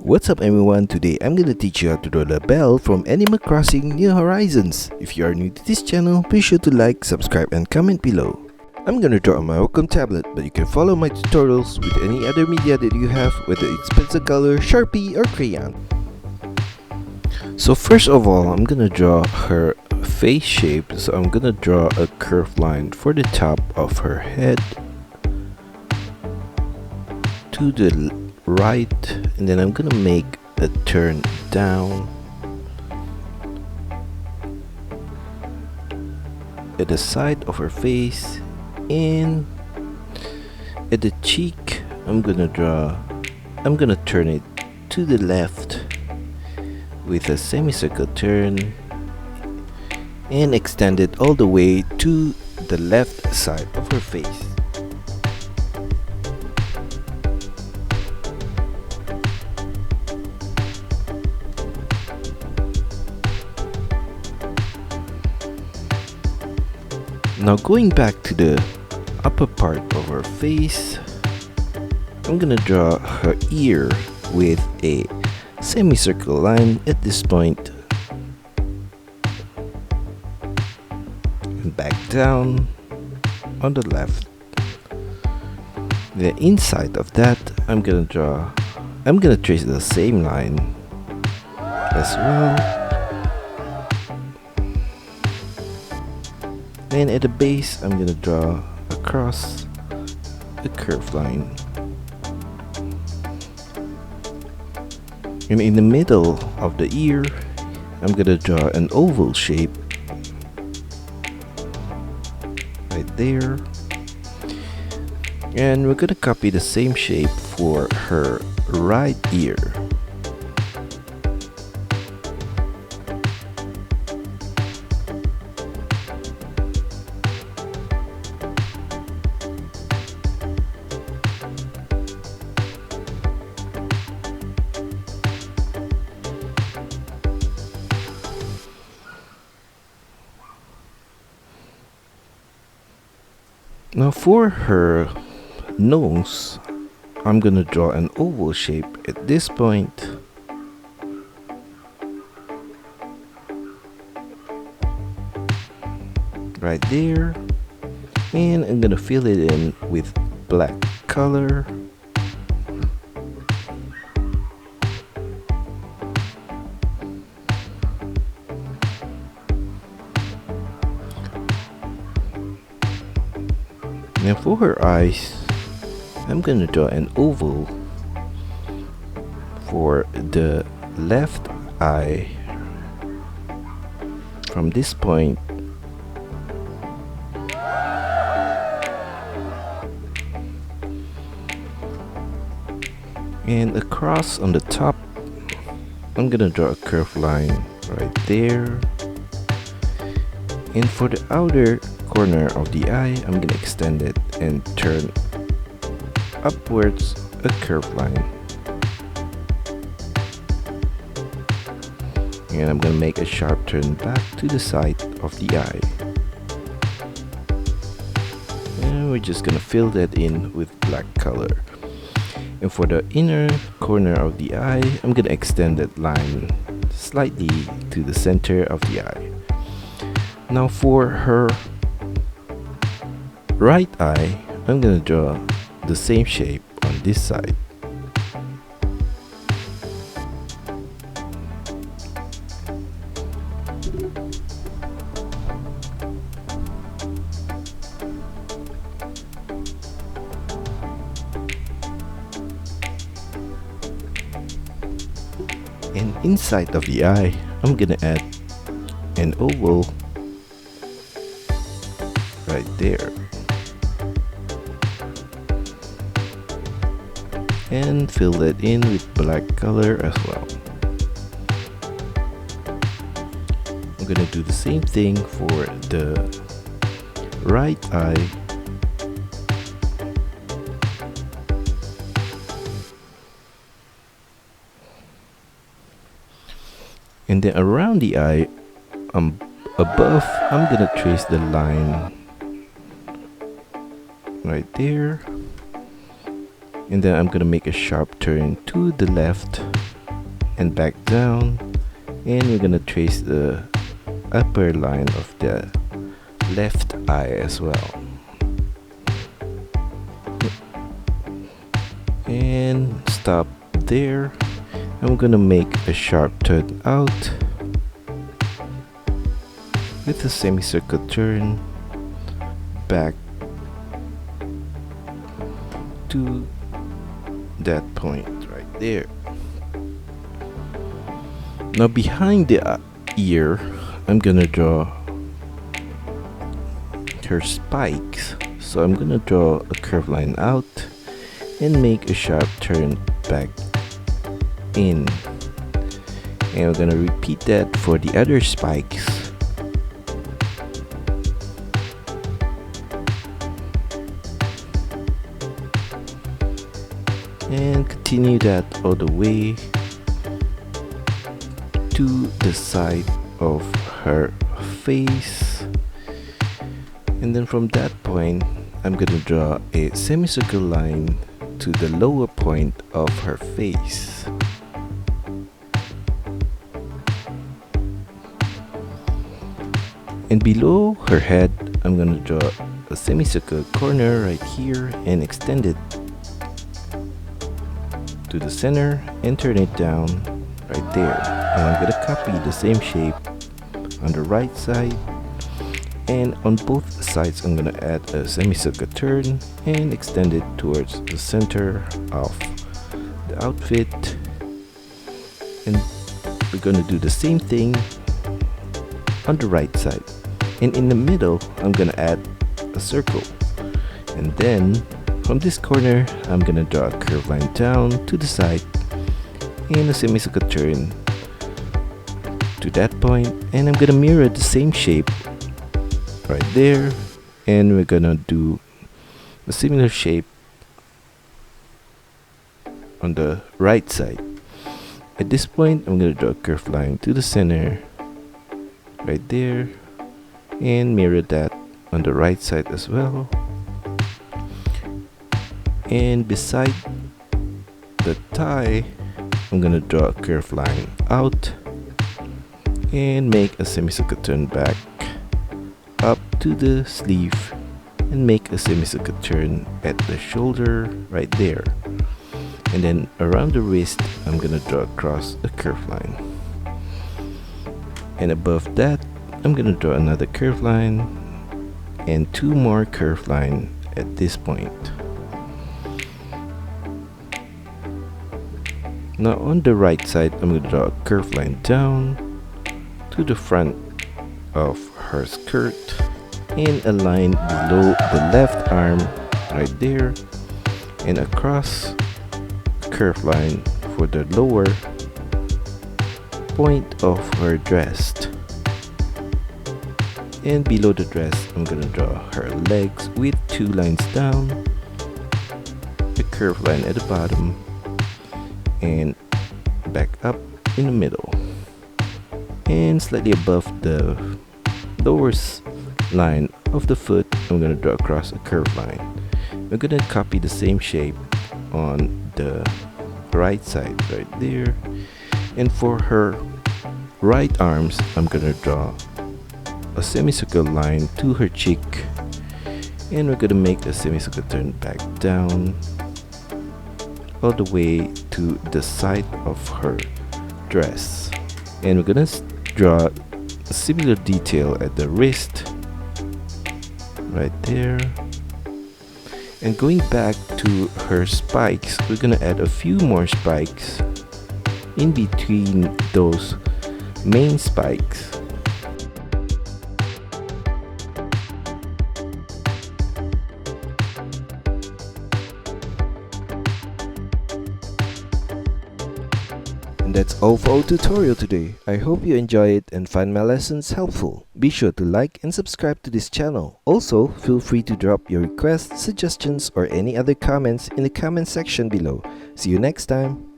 What's up everyone, today I'm gonna teach you how to draw Labelle from Animal Crossing New Horizons. If you are new to this channel, be sure to like, subscribe and comment below. I'm gonna draw on my Wacom tablet, but you can follow my tutorials with any other media that you have, whether it's pencil color, Sharpie or crayon. So first of all, I'm gonna draw her face shape, so I'm gonna draw a curved line for the top of her head to the right, and then I'm gonna make a turn down at the side of her face, and at the cheek I'm gonna turn it to the left with a semicircle turn and extend it all the way to the left side of her face. Now going back to the upper part of her face, I'm gonna draw her ear with a semicircle line at this point and back down on the left. The inside of that I'm gonna trace the same line as well. And at the base, I'm gonna draw across a curved line. And in the middle of the ear, I'm gonna draw an oval shape right there. And we're gonna copy the same shape for her right ear. Now for her nose, I'm gonna draw an oval shape at this point. Right there. And I'm gonna fill it in with black color. Now for her eyes, I'm gonna draw an oval for the left eye from this point and across on the top. I'm gonna draw a curved line right there, and for the outer corner of the eye, I'm gonna extend it and turn upwards a curved line. And I'm gonna make a sharp turn back to the side of the eye. And we're just gonna fill that in with black color. And for the inner corner of the eye, I'm gonna extend that line slightly to the center of the eye. Now for her right eye, I'm gonna draw the same shape on this side. And inside of the eye, I'm gonna add an oval right there. And fill that in with black color as well. I'm gonna do the same thing for the right eye. And then around the eye, above, I'm gonna trace the line right there. And then I'm gonna make a sharp turn to the left and back down, and we're gonna trace the upper line of the left eye as well. And stop there. I'm gonna make a sharp turn out with a semicircle turn back to that point right there. Now behind the ear, I'm gonna draw her spikes. So I'm gonna draw a curved line out and make a sharp turn back in. And we're gonna repeat that for the other spikes. And continue that all the way to the side of her face. And then from that point, I'm gonna draw a semicircle line to the lower point of her face. And below her head, I'm gonna draw a semicircle corner right here and extend it to the center and turn it down right there. And I'm gonna copy the same shape on the right side, and on both sides I'm gonna add a semicircle turn and extend it towards the center of the outfit. And we're gonna do the same thing on the right side, and in the middle I'm gonna add a circle. And then from this corner, I'm gonna draw a curved line down to the side and a semicircle turn to that point, and I'm gonna mirror the same shape right there, and we're gonna do a similar shape on the right side. At this point, I'm gonna draw a curved line to the center right there and mirror that on the right side as well. And beside the tie, I'm gonna draw a curved line out and make a semicircle turn back up to the sleeve and make a semicircle turn at the shoulder right there. And then around the wrist, I'm gonna draw across a curved line. And above that, I'm gonna draw another curved line and two more curved lines at this point. Now on the right side, I'm going to draw a curved line down to the front of her skirt and a line below the left arm right there, and across a curved line for the lower point of her dress. And below the dress, I'm going to draw her legs with two lines down, a curved line at the bottom, and back up in the middle, and slightly above the lower line of the foot, I'm going to draw across a curved line. We're going to copy the same shape on the right side right there, and for her right arms, I'm going to draw a semicircle line to her cheek, and we're going to make a semicircle turn back down all the way to the side of her dress. And we're gonna draw a similar detail at the wrist right there. And going back to her spikes, we're gonna add a few more spikes in between those main spikes. And that's all for our tutorial today. I hope you enjoy it and find my lessons helpful. Be sure to like and subscribe to this channel. Also, feel free to drop your requests, suggestions, or any other comments in the comment section below. See you next time.